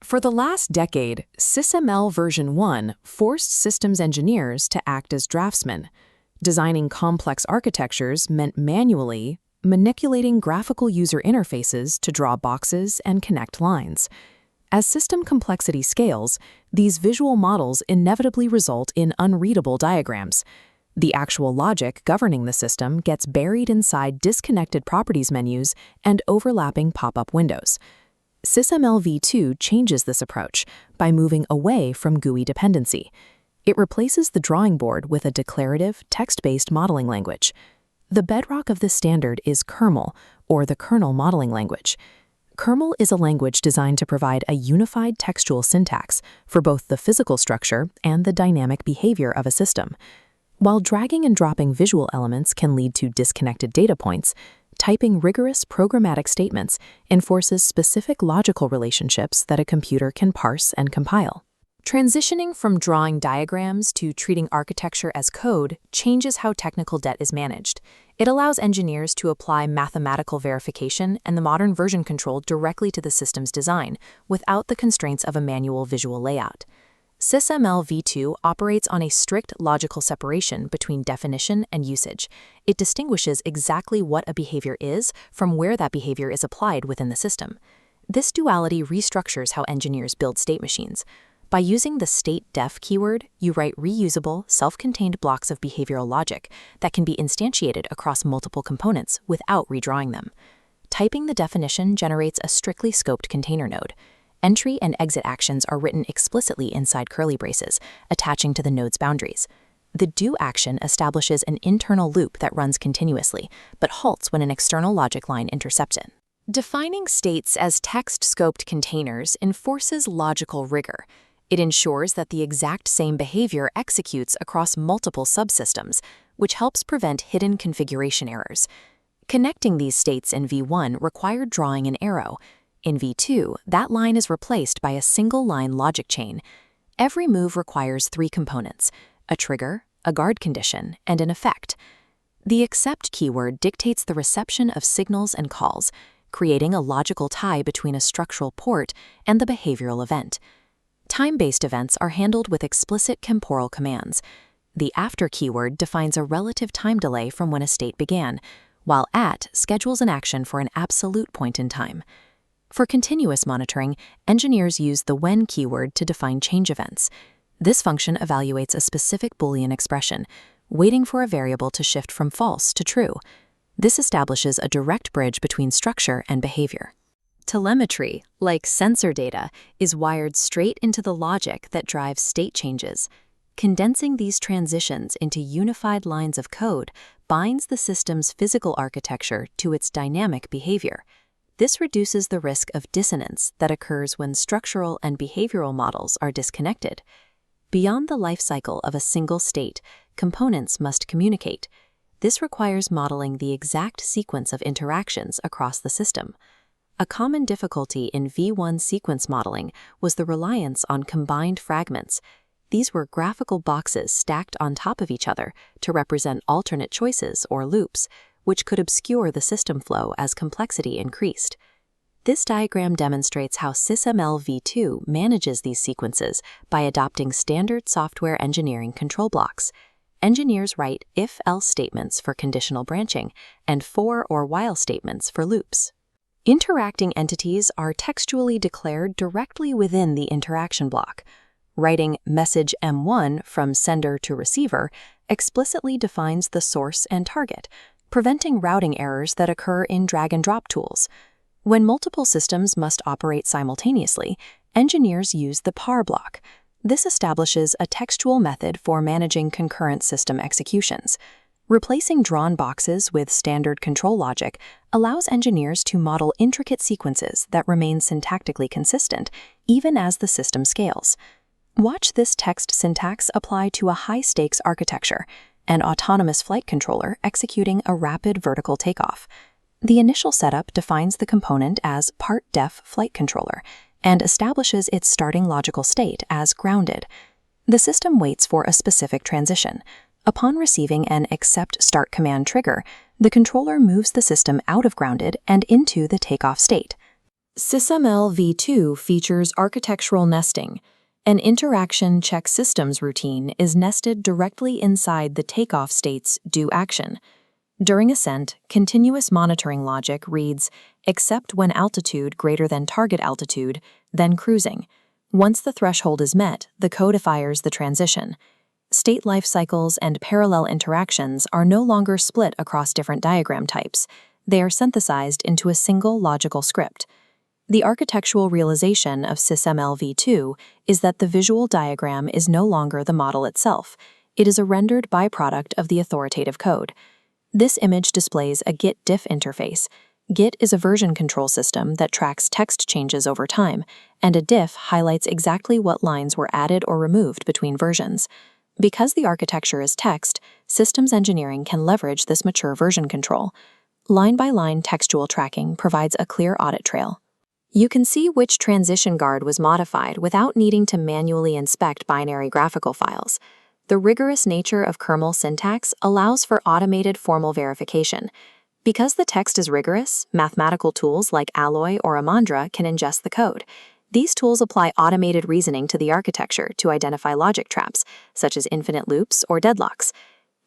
For the last decade, SysML version 1 forced systems engineers to act as draftsmen. Designing complex architectures meant manually manipulating graphical user interfaces to draw boxes and connect lines. As system complexity scales, these visual models inevitably result in unreadable diagrams. The actual logic governing the system gets buried inside disconnected properties menus and overlapping pop-up windows. SysML v2 changes this approach by moving away from GUI dependency. It replaces the drawing board with a declarative, text-based modeling language. The bedrock of this standard is kernel, or the kernel modeling language. Kernel is a language designed to provide a unified textual syntax for both the physical structure and the dynamic behavior of a system. While dragging and dropping visual elements can lead to disconnected data points, typing rigorous programmatic statements enforces specific logical relationships that a computer can parse and compile. Transitioning from drawing diagrams to treating architecture as code changes how technical debt is managed. It allows engineers to apply mathematical verification and the modern version control directly to the system's design, without the constraints of a manual visual layout. SysML v2 operates on a strict logical separation between definition and usage. It distinguishes exactly what a behavior is from where that behavior is applied within the system. This duality restructures how engineers build state machines. By using the state_def keyword, you write reusable, self-contained blocks of behavioral logic that can be instantiated across multiple components without redrawing them. Typing the definition generates a strictly scoped container node. Entry and exit actions are written explicitly inside curly braces, attaching to the node's boundaries. The do action establishes an internal loop that runs continuously, but halts when an external logic line intercepts it. Defining states as text-scoped containers enforces logical rigor. It ensures that the exact same behavior executes across multiple subsystems, which helps prevent hidden configuration errors. Connecting these states in v1 required drawing an arrow. In v2, that line is replaced by a single-line logic chain. Every move requires 3 components: a trigger, a guard condition, and an effect. The accept keyword dictates the reception of signals and calls, creating a logical tie between a structural port and the behavioral event. Time-based events are handled with explicit temporal commands. The after keyword defines a relative time delay from when a state began, while at schedules an action for an absolute point in time. For continuous monitoring, engineers use the when keyword to define change events. This function evaluates a specific Boolean expression, waiting for a variable to shift from false to true. This establishes a direct bridge between structure and behavior. Telemetry, like sensor data, is wired straight into the logic that drives state changes. Condensing these transitions into unified lines of code binds the system's physical architecture to its dynamic behavior. This reduces the risk of dissonance that occurs when structural and behavioral models are disconnected. Beyond the life cycle of a single state, components must communicate. This requires modeling the exact sequence of interactions across the system. A common difficulty in v1 sequence modeling was the reliance on combined fragments. These were graphical boxes stacked on top of each other to represent alternate choices or loops, which could obscure the system flow as complexity increased. This diagram demonstrates how SysML v2 manages these sequences by adopting standard software engineering control blocks. Engineers write if-else statements for conditional branching and for or while statements for loops. Interacting entities are textually declared directly within the interaction block. Writing message M1 from sender to receiver explicitly defines the source and target, preventing routing errors that occur in drag-and-drop tools. When multiple systems must operate simultaneously, engineers use the par block. This establishes a textual method for managing concurrent system executions. Replacing drawn boxes with standard control logic allows engineers to model intricate sequences that remain syntactically consistent, even as the system scales. Watch this text syntax apply to a high-stakes architecture, an autonomous flight controller executing a rapid vertical takeoff. The initial setup defines the component as part-def flight controller and establishes its starting logical state as grounded. The system waits for a specific transition. Upon receiving an accept start command trigger, the controller moves the system out of grounded and into the takeoff state. SysML v2 features architectural nesting. An interaction check systems routine is nested directly inside the takeoff state's do action. During ascent, continuous monitoring logic reads, except when altitude greater than target altitude, then cruising. Once the threshold is met, the codifiers the transition. State life cycles and parallel interactions are no longer split across different diagram types. They are synthesized into a single logical script. The architectural realization of SysML v2 is that the visual diagram is no longer the model itself. It is a rendered byproduct of the authoritative code. This image displays a git-diff interface. Git is a version control system that tracks text changes over time, and a diff highlights exactly what lines were added or removed between versions. Because the architecture is text, systems engineering can leverage this mature version control. Line-by-line textual tracking provides a clear audit trail. You can see which transition guard was modified without needing to manually inspect binary graphical files. The rigorous nature of kernel syntax allows for automated formal verification. Because the text is rigorous, mathematical tools like Alloy or Amandra can ingest the code. These tools apply automated reasoning to the architecture to identify logic traps, such as infinite loops or deadlocks.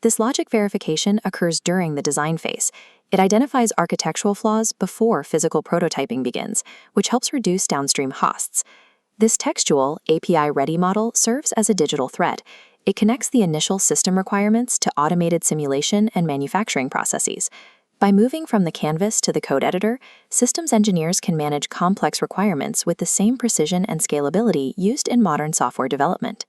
This logic verification occurs during the design phase. It identifies architectural flaws before physical prototyping begins, which helps reduce downstream costs. This textual, API-ready model serves as a digital thread. It connects the initial system requirements to automated simulation and manufacturing processes. By moving from the canvas to the code editor, systems engineers can manage complex requirements with the same precision and scalability used in modern software development.